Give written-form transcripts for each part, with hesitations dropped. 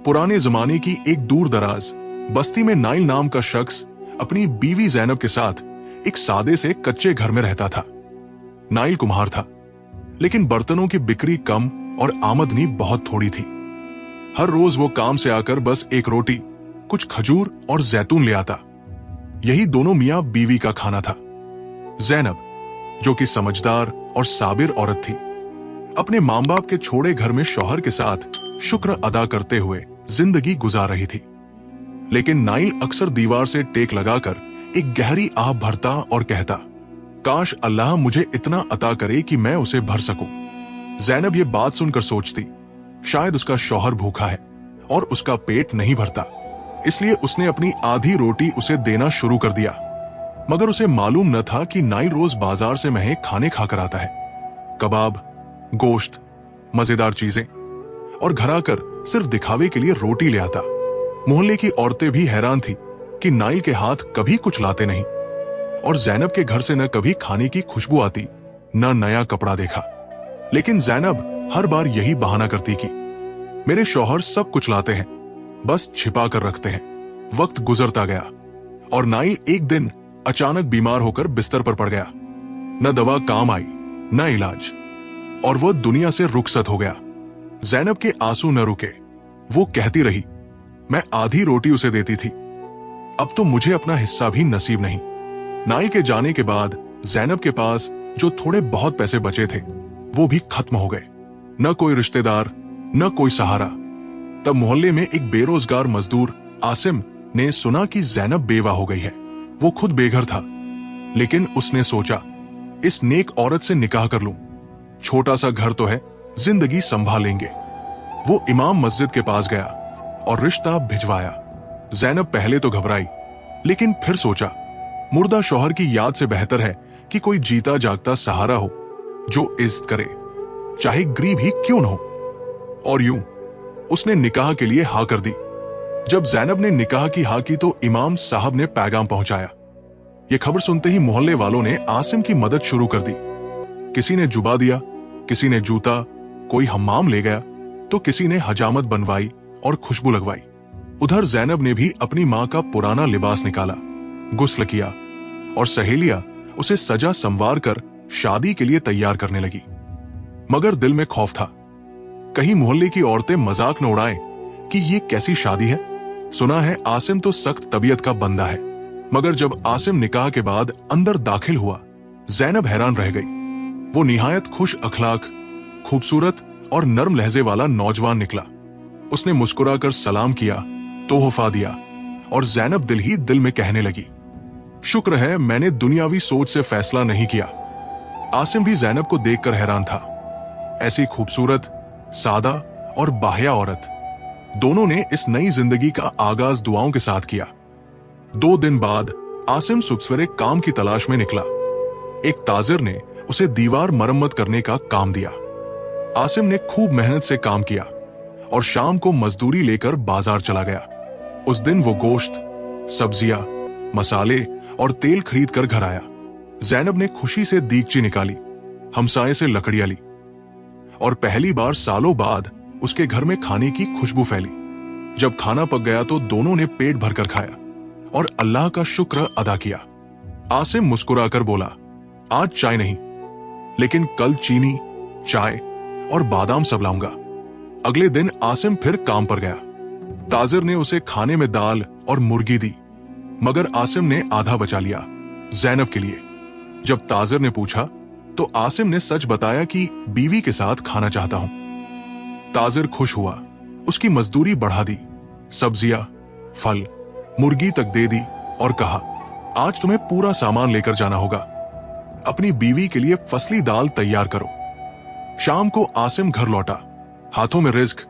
पुराने जमाने की एक दूर दराज बस्ती में नाइल नाम का शख्स अपनी बीवी जैनब के साथ एक सादे से कच्चे घर में रहता था। नाइल कुम्हार था, लेकिन बर्तनों की बिक्री कम और आमदनी बहुत थोड़ी थी। हर रोज वो काम से आकर बस एक रोटी, कुछ खजूर और जैतून ले आता। यही दोनों मियां बीवी का खाना था। जैनब, जो कि समझदार और साबिर औरत थी, अपने मां बाप के छोड़े घर में शौहर के साथ शुक्र अदा करते हुए जिंदगी गुजार रही थी। लेकिन नाइल अक्सर दीवार से टेक लगाकर एक गहरी आह भरता और कहता, काश अल्लाह मुझे इतना अता करे कि मैं उसे भर सकूं। जैनब ये बात सुनकर सोचती, शायद उसका शौहर भूखा है और उसका पेट नहीं भरता, इसलिए उसने अपनी आधी रोटी उसे देना शुरू कर दिया। मगर उसे मालूम न था कि नाइल रोज बाजार से महंगे खाने खाकर आता है, कबाब, गोश्त, मजेदार चीजें, और घर आकर सिर्फ दिखावे के लिए रोटी ले आता। मोहल्ले की औरतें भी हैरान थी कि नाइल के हाथ कभी कुछ लाते नहीं, और जैनब के घर से न कभी खाने की खुशबू आती, न नया कपड़ा देखा। लेकिन जैनब हर बार यही बहाना करती कि मेरे शौहर सब कुछ लाते हैं, बस छिपा कर रखते हैं। वक्त गुजरता गया और नाइल एक दिन अचानक बीमार होकर बिस्तर पर पड़ गया। न दवा काम आई, न इलाज, और वह दुनिया से रुखसत हो गया। जैनब के आंसू न रुके। वो कहती रही, मैं आधी रोटी उसे देती थी, अब तो मुझे अपना हिस्सा भी नसीब नहीं। नाइल के जाने के बाद जैनब के पास जो थोड़े बहुत पैसे बचे थे, वो भी खत्म हो गए। न कोई रिश्तेदार, न कोई सहारा। तब मोहल्ले में एक बेरोजगार मजदूर आसिम ने सुना कि जैनब बेवा हो गई है। वो खुद बेघर था, लेकिन उसने सोचा, इस नेक औरत से निकाह कर लूं। छोटा सा घर तो है, जिंदगी संभाल लेंगे। वो इमाम मस्जिद के पास गया और रिश्ता भिजवाया। जैनब पहले तो घबराई, लेकिन फिर सोचा, मुर्दा शौहर की याद से बेहतर है कि कोई जीता जागता सहारा हो जो इज्जत करे, चाहे गरीब ही क्यों न हो। और यूं उसने निकाह के लिए हाँ कर दी। जब जैनब ने निकाह की हाँ की तो इमाम साहब ने पैगाम पहुंचाया। यह खबर सुनते ही मोहल्ले वालों ने आसिम की मदद शुरू कर दी। किसी ने जुबा दिया, किसी ने जूता, कोई हम्माम ले गया, तो किसी ने हजामत बनवाई और खुशबू लगवाई। उधर जैनब ने भी अपनी मां का पुराना लिबास निकाला, गुस्ल किया, और सहेलियां उसे सजा संवार कर शादी के लिए तैयार करने लगी। मगर दिल में खौफ था, कहीं मोहल्ले की औरतें मजाक न उड़ाएं कि ये कैसी शादी है। सुना है आसिम तो सख्त तबीयत का बंदा है। मगर जब आसिम निकाह के बाद अंदर दाखिल हुआ, जैनब हैरान रह गई। वो निहायत खुश अखलाक, खूबसूरत और नर्म लहजे वाला नौजवान निकला। उसने मुस्कुराकर सलाम किया, तोहफा दिया, और जैनब दिल ही दिल में कहने लगी, शुक्र है मैंने दुनियावी सोच से फैसला नहीं किया। आसिम भी जैनब को देखकर हैरान था। ऐसी खूबसूरत, सादा और बाह्या औरत। दोनों ने इस नई जिंदगी का आगाज दुआओं के साथ किया। 2 दिन बाद आसिम सुबह काम की तलाश में निकला। एक ताजिर ने उसे दीवार मरम्मत करने का काम दिया। आसिम ने खूब मेहनत से काम किया और शाम को मजदूरी लेकर बाजार चला गया। उस दिन वो गोश्त, सब्जियां, मसाले और तेल खरीद कर घर आया। जैनब ने खुशी से दीगची निकाली, हमसाये से लकड़ियां ली, और पहली बार सालों बाद उसके घर में खाने की खुशबू फैली। जब खाना पक गया तो दोनों ने पेट भरकर खाया और अल्लाह का शुक्र अदा किया। आसिम मुस्कुराकर बोला, आज चाय नहीं, लेकिन कल चीनी, चाय और बादाम सब लाऊंगा। अगले दिन आसिम फिर काम पर गया। ताजिर ने उसे खाने में दाल और मुर्गी दी, मगर आसिम ने आधा बचा लिया जैनब के लिए। जब ताजिर ने पूछा तो आसिम ने सच बताया कि बीवी के साथ खाना चाहता हूं। ताजिर खुश हुआ, उसकी मजदूरी बढ़ा दी, सब्जियां, फल, मुर्गी तक दे दी और कहा, आज तुम्हें पूरा सामान लेकर जाना होगा। अपनी बीवी के लिए फसली दाल तैयार करो। शाम को आसिम घर लौटा, हाथों में रिज्क,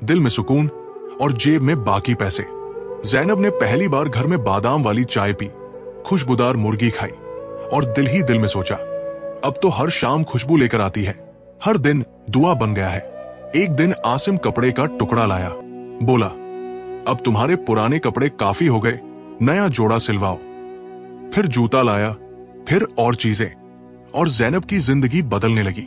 दिल में सुकून और जेब में बाकी पैसे। जैनब ने पहली बार घर में बादाम वाली चाय पी, खुशबूदार मुर्गी खाई और दिल ही दिल में सोचा, अब तो हर शाम खुशबू लेकर आती है, हर दिन दुआ बन गया है। एक दिन आसिम कपड़े का टुकड़ा लाया, बोला, अब तुम्हारे पुराने कपड़े काफी हो गए, नया जोड़ा सिलवाओ। फिर जूता लाया, फिर और चीजें, और जैनब की जिंदगी बदलने लगी।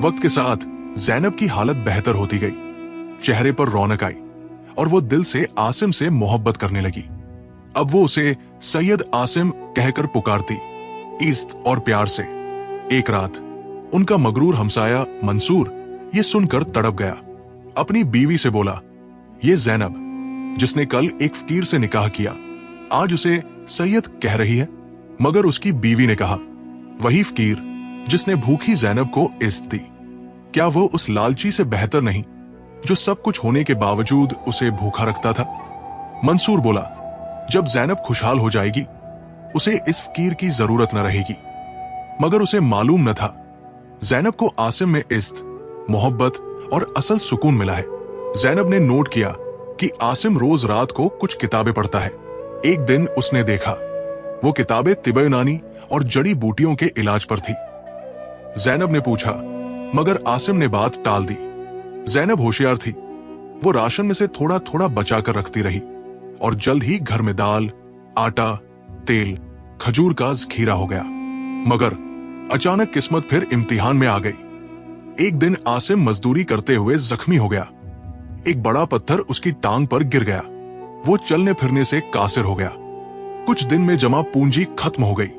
वक्त के साथ जैनब की हालत बेहतर होती गई, चेहरे पर रौनक आई और वो दिल से आसिम से मोहब्बत करने लगी। अब वो उसे सैयद आसिम कहकर पुकारती, इज्जत और प्यार से। एक रात उनका मगरूर हमसाया मंसूर ये सुनकर तड़प गया। अपनी बीवी से बोला, ये जैनब जिसने कल एक फकीर से निकाह किया, आज उसे सैयद कह रही है। मगर उसकी बीवी ने कहा, वही फकीर जिसने भूखी जैनब को इज्जत दी, क्या वो उस लालची से बेहतर नहीं जो सब कुछ होने के बावजूद उसे भूखा रखता था? मंसूर बोला, जब जैनब खुशहाल हो जाएगी उसे इस फकीर की जरूरत न रहेगी। मगर उसे मालूम न था जैनब को आसिम में इज्जत, मोहब्बत और असल सुकून मिला है। जैनब ने नोट किया कि आसिम रोज रात को कुछ किताबें पढ़ता है। एक दिन उसने देखा वो किताबें तिब्बे यूनानी और जड़ी बूटियों के इलाज पर थी। जैनब ने पूछा, मगर आसिम ने बात टाल दी। जैनब होशियार थी, वो राशन में से थोड़ा थोड़ा बचा कर रखती रही और जल्द ही घर में दाल, आटा, तेल, खजूर का जखीरा हो गया। मगर अचानक किस्मत फिर इम्तिहान में आ गई। एक दिन आसिम मजदूरी करते हुए जख्मी हो गया। एक बड़ा पत्थर उसकी टांग पर गिर गया। वो चलने फिरने से कासिर हो गया। कुछ दिन में जमा पूंजी खत्म हो गई।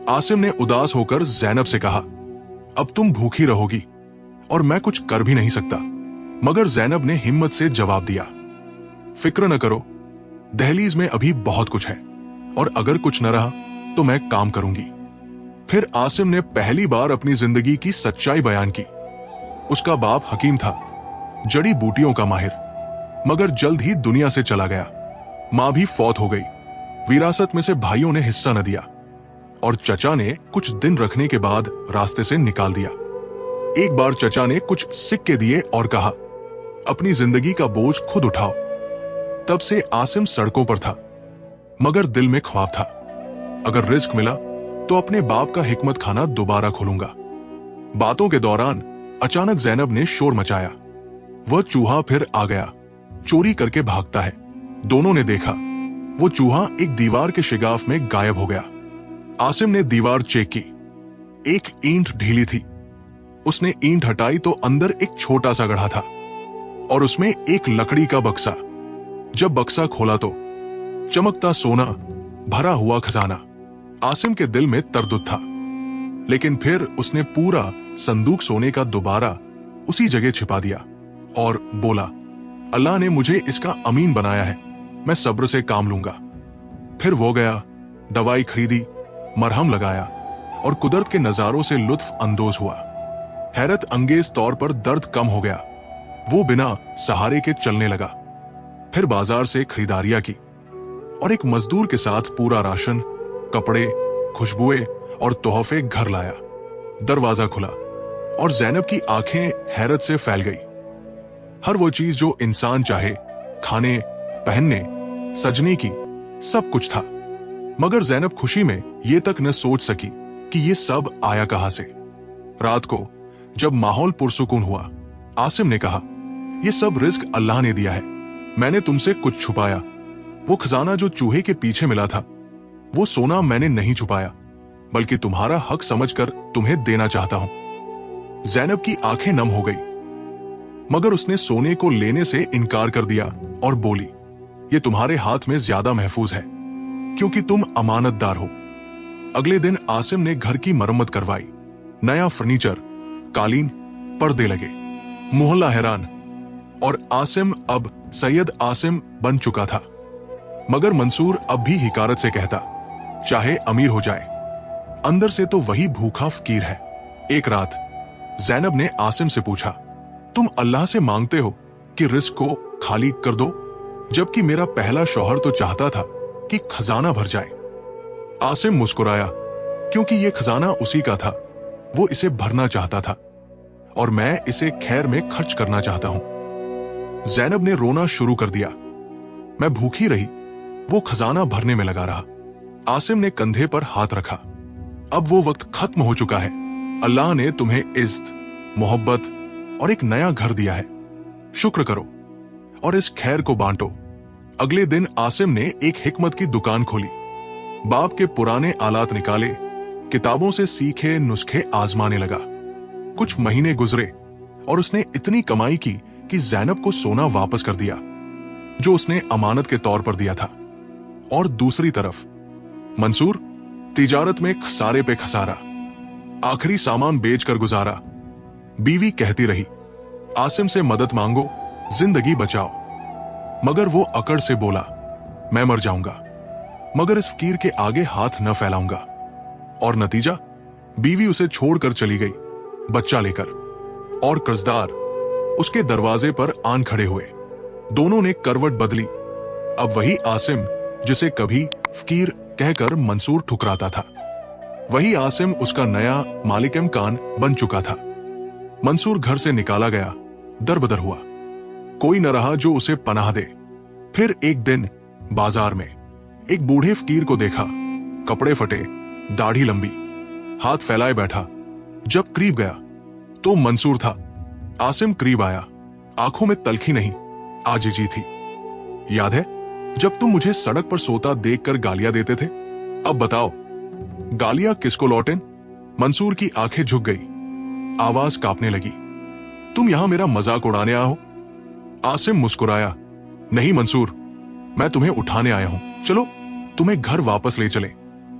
आसिम ने उदास होकर जैनब से कहा, अब तुम भूखी रहोगी और मैं कुछ कर भी नहीं सकता। मगर जैनब ने हिम्मत से जवाब दिया, फिक्र न करो, दहलीज में अभी बहुत कुछ है और अगर कुछ न रहा तो मैं काम करूंगी। फिर आसिम ने पहली बार अपनी जिंदगी की सच्चाई बयान की। उसका बाप हकीम था, जड़ी बूटियों का माहिर, मगर जल्द ही दुनिया से चला गया। मां भी फौत हो गई। विरासत में से भाइयों ने हिस्सा न दिया और चचा ने कुछ दिन रखने के बाद रास्ते से निकाल दिया। एक बार चचा ने कुछ सिक्के दिए और कहा, अपनी जिंदगी का बोझ खुद उठाओ। तब से आसिम सड़कों पर था, मगर दिल में ख्वाब था, अगर रिस्क मिला तो अपने बाप का हिकमत खाना दोबारा खोलूंगा। बातों के दौरान अचानक जैनब ने शोर मचाया। वह चूहा फिर आ गया, चोरी करके भागता है। दोनों ने देखा वो चूहा एक दीवार के शिगाफ में गायब हो गया। आसिम ने दीवार चेक की, एक ईंट ढीली थी। उसने ईंट हटाई तो अंदर एक छोटा सा गड्ढा था और उसमें एक लकड़ी का बक्सा। जब बक्सा खोला तो चमकता सोना, भरा हुआ खजाना। आसिम के दिल में तरद्दुद था, लेकिन फिर उसने पूरा संदूक सोने का दोबारा उसी जगह छिपा दिया और बोला, अल्लाह ने मुझे इसका अमीन बनाया है, मैं सब्र से काम लूंगा। फिर वो गया, दवाई खरीदी, मरहम लगाया और कुदरत के नजारों से लुत्फ अंदोज हुआ। हैरत अंगेज तौर पर दर्द कम हो गया। वो बिना सहारे के चलने लगा। फिर बाजार से खरीदारियां की और एक मजदूर के साथ पूरा राशन, कपड़े, खुशबुएं और तोहफे घर लाया। दरवाजा खुला और जैनब की आंखें हैरत से फैल गई। हर वो चीज जो इंसान चाहे, खाने, पहनने, सजने की, सब कुछ था। मगर जैनब खुशी में ये तक न सोच सकी कि ये सब आया कहां से। रात को जब माहौल पुरसुकून हुआ, आसिम ने कहा, ये सब रिस्क अल्लाह ने दिया है, मैंने तुमसे कुछ छुपाया। वो खजाना जो चूहे के पीछे मिला था, वो सोना मैंने नहीं छुपाया, बल्कि तुम्हारा हक समझकर तुम्हें देना चाहता हूं। जैनब की आंखें नम हो गई, मगर उसने सोने को लेने से इनकार कर दिया और बोली, ये तुम्हारे हाथ में ज्यादा महफूज है क्योंकि तुम अमानतदार हो। अगले दिन आसिम ने घर की मरम्मत करवाई। नया फर्नीचर, कालीन, पर्दे लगे। मोहल्ला हैरान और आसिम अब सैयद आसिम बन चुका था। मगर मंसूर अब भी हिकारत से कहता, चाहे अमीर हो जाए, अंदर से तो वही भूखा फकीर है। एक रात जैनब ने आसिम से पूछा, तुम अल्लाह से मांगते हो कि रिस्क को खाली कर दो, जबकि मेरा पहला शौहर तो चाहता था कि खजाना भर जाए। आसिम मुस्कुराया, क्योंकि यह खजाना उसी का था, वो इसे भरना चाहता था और मैं इसे खैर में खर्च करना चाहता हूं। जैनब ने रोना शुरू कर दिया। मैं भूखी रही, वो खजाना भरने में लगा रहा। आसिम ने कंधे पर हाथ रखा। अब वो वक्त खत्म हो चुका है। अल्लाह ने तुम्हें इज्जत, मोहब्बत और एक नया घर दिया है। शुक्र करो और इस खैर को बांटो। अगले दिन आसिम ने एक हिकमत की दुकान खोली। बाप के पुराने आलात निकाले, किताबों से सीखे नुस्खे आजमाने लगा। कुछ महीने गुजरे और उसने इतनी कमाई की कि जैनब को सोना वापस कर दिया। जो उसने अमानत के तौर पर दिया था। और दूसरी तरफ मंसूर तिजारत में खसारे पे खसारा, आखिरी सामान बेचकर गुजारा। बीवी कहती रही, आसिम से मदद मांगो, जिंदगी बचाओ। मगर वो अकड़ से बोला, मैं मर जाऊंगा मगर इस फकीर के आगे हाथ न फैलाऊंगा। और नतीजा, बीवी उसे छोड़कर चली गई बच्चा लेकर, और कर्जदार उसके दरवाजे पर आन खड़े हुए। दोनों ने करवट बदली। अब वही आसिम जिसे कभी फकीर कहकर मंसूर ठुकराता था, वही आसिम उसका नया मालिक इमकान बन चुका था। मंसूर घर से निकाला गया, दरबदर हुआ। कोई न रहा जो उसे पनाह दे। फिर एक दिन बाजार में एक बूढ़े फकीर को देखा, कपड़े फटे, दाढ़ी लंबी, हाथ फैलाए बैठा। जब करीब गया तो मंसूर था। आसिम करीब आया, आंखों में तलखी नहीं, आजिजी थी। याद है जब तुम मुझे सड़क पर सोता देखकर गालियां देते थे? अब बताओ, गालियां किसको लौटें? मंसूर की आंखें झुक गई, आवाज कांपने लगी। तुम यहां मेरा मजाक उड़ाने आए हो? आसिम मुस्कुराया, नहीं मंसूर, मैं तुम्हें उठाने आया हूं। चलो तुम्हें घर वापस ले चले,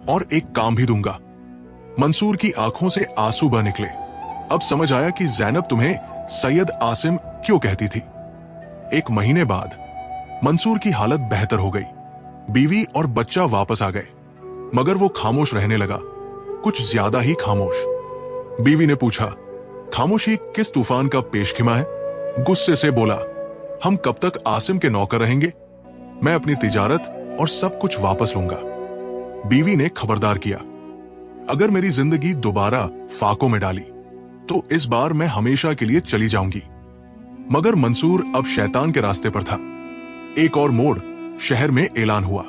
और एक काम भी दूंगा। मंसूर की आंखों से आंसू बह निकले। अब समझ आया कि जैनब तुम्हें सैयद आसिम क्यों कहती थी। एक महीने बाद मंसूर की हालत बेहतर हो गई। बीवी और बच्चा वापस आ गए, मगर वो खामोश रहने लगा, कुछ ज्यादा ही खामोश। बीवी ने पूछा, खामोशी किस तूफान का पेशखिमा है? गुस्से से बोला, हम कब तक आसिम के नौकर रहेंगे? मैं अपनी तिजारत और सब कुछ वापस लूंगा। बीवी ने खबरदार किया, अगर मेरी जिंदगी दोबारा फाकों में डाली तो इस बार मैं हमेशा के लिए चली जाऊंगी। मगर मंसूर अब शैतान के रास्ते पर था। एक और मोड़, शहर में ऐलान हुआ,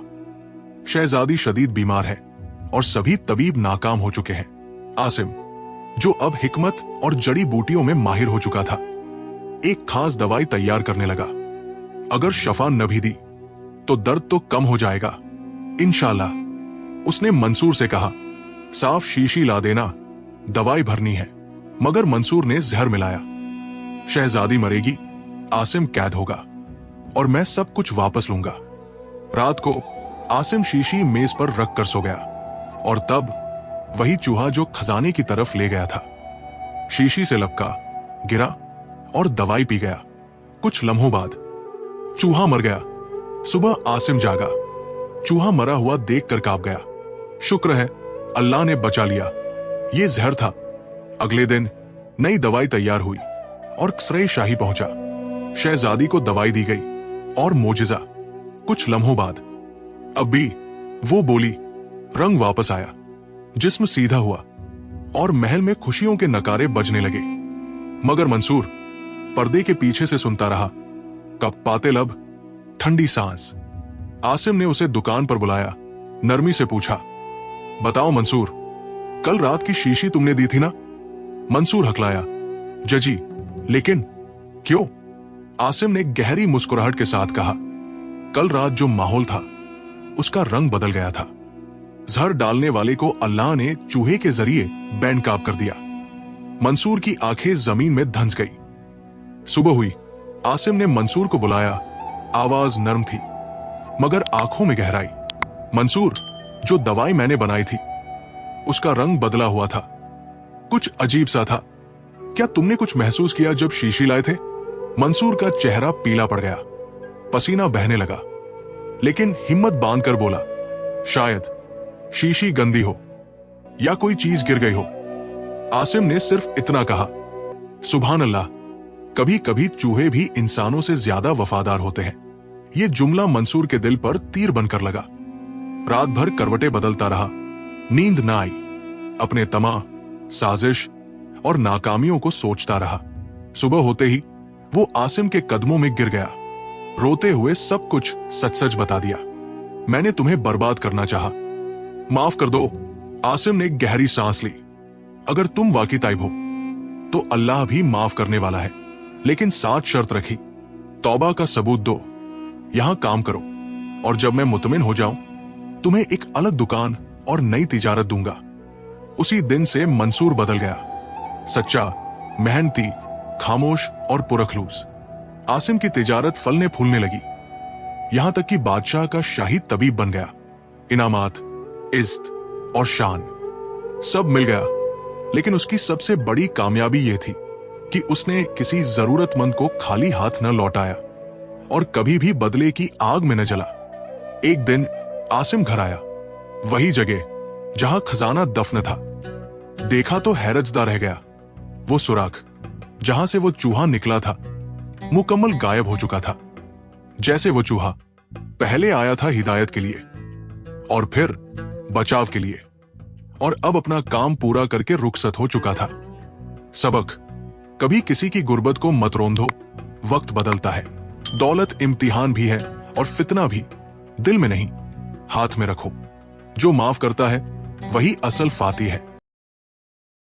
शहजादी शदीद बीमार है और सभी तबीब नाकाम हो चुके हैं। आसिम, जो अब हिकमत और जड़ी बूटियों में माहिर हो चुका था, एक खास दवाई तैयार करने लगा। अगर शफा न भी दी तो दर्द तो कम हो जाएगा इंशाल्लाह। उसने मंसूर से कहा, साफ शीशी ला देना, दवाई भरनी है। मगर मंसूर ने जहर मिलाया। शहजादी मरेगी, आसिम कैद होगा और मैं सब कुछ वापस लूंगा। रात को आसिम शीशी मेज पर रख कर सो गया, और तब वही चूहा जो खजाने की तरफ ले गया था शीशी से लपका, गिरा और दवाई पी गया। कुछ लम्हों बाद चूहा मर गया। सुबह आसिम जागा, चूहा मरा हुआ देखकर कांप गया। शुक्र है अल्लाह ने बचा लिया, ये जहर था। अगले दिन नई दवाई तैयार हुई और क्सरे शाही पहुंचा। शहजादी को दवाई दी गई और मोजिजा, कुछ लम्हों बाद अब भी वो बोली, रंग वापस आया, जिस्म सीधा हुआ और महल में खुशियों के नकारे बजने लगे। मगर मंसूर पर्दे के पीछे से सुनता रहा, कँपाते लब, ठंडी सांस। आसिम ने उसे दुकान पर बुलाया, नरमी से पूछा, बताओ मंसूर, कल रात की शीशी तुमने दी थी ना? मंसूर हकलाया, जजी, लेकिन क्यों? आसिम ने गहरी मुस्कुराहट के साथ कहा, कल रात जो माहौल था उसका रंग बदल गया था। जहर डालने वाले को अल्लाह ने चूहे के जरिए बैंकाब कर दिया। मंसूर की आंखें जमीन में धंस गई। सुबह हुई, आसिम ने मंसूर को बुलाया। आवाज नर्म थी मगर आंखों में गहराई। मंसूर, जो दवाई मैंने बनाई थी उसका रंग बदला हुआ था, कुछ अजीब सा था। क्या तुमने कुछ महसूस किया जब शीशी लाए थे? मंसूर का चेहरा पीला पड़ गया, पसीना बहने लगा, लेकिन हिम्मत बांधकर बोला, शायद शीशी गंदी हो या कोई चीज गिर गई हो। आसिम ने सिर्फ इतना कहा, सुभान अल्लाह, कभी कभी चूहे भी इंसानों से ज्यादा वफादार होते हैं। यह जुमला मंसूर के दिल पर तीर बनकर लगा। रात भर करवटें बदलता रहा, नींद ना आई। अपने तमा, साजिश और नाकामियों को सोचता रहा। सुबह होते ही वो आसिम के कदमों में गिर गया, रोते हुए सब कुछ सच सच बता दिया। मैंने तुम्हें बर्बाद करना चाहा, माफ कर दो। आसिम ने गहरी सांस ली। अगर तुम वाकई ताइब हो तो अल्लाह भी माफ करने वाला है, लेकिन साथ शर्त रखी, तौबा का सबूत दो, यहां काम करो, और जब मैं मुतमिन हो जाऊं तुम्हें एक अलग दुकान और नई तिजारत दूंगा। उसी दिन से मंसूर बदल गया, सच्चा, मेहनती, खामोश और पुरखलूस। आसिम की तिजारत फलने फूलने लगी। यहां तक कि बादशाह का शाही तबीब बन गया। इनामात, इज्जत और शान सब मिल गया, लेकिन उसकी सबसे बड़ी कामयाबी यह थी कि उसने किसी जरूरतमंद को खाली हाथ न लौटाया और कभी भी बदले की आग में न जला। एक दिन आसिम घर आया, वही जगह जहां खजाना दफन था। देखा तो हैरतजदा रह गया। वो सुराख जहां से वो चूहा निकला था मुकम्मल गायब हो चुका था। जैसे वो चूहा पहले आया था हिदायत के लिए और फिर बचाव के लिए, और अब अपना काम पूरा करके रुखसत हो चुका था। सबक, कभी किसी की गुर्बत को मत रोंदो, वक्त बदलता है। दौलत इम्तिहान भी है और फितना भी, दिल में नहीं हाथ में रखो। जो माफ करता है वही असल फाती है।